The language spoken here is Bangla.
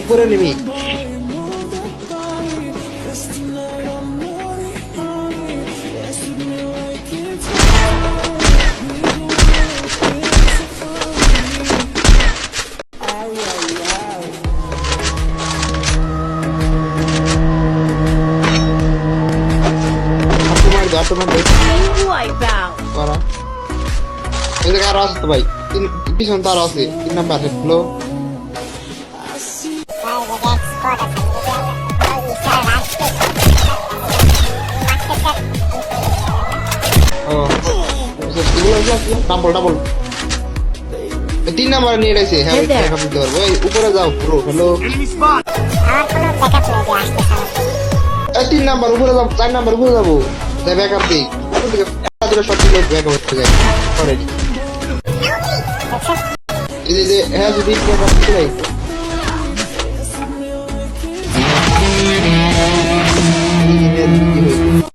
উপরে নেমি তোমার করা এই জায়গায় আরো আছে তো ভাই পিছন তো আরো আছে 3 নাম্বার হেডলো ডাবল 3 নাম্বার নিয়ে এসেছে হ্যাঁ ব্যাকআপ দিতে পারবো উপরে যাও পুরো হ্যালো 3 নাম্বার উপরে যাও 4 নাম্বার উপরে যাবো তাই ব্যাকআপ দিই সব কিছু ব্যাকআপ হচ্ছে যায় অলরেডি এই যে হ্যাঁ যদি ব্যাকআপ দিই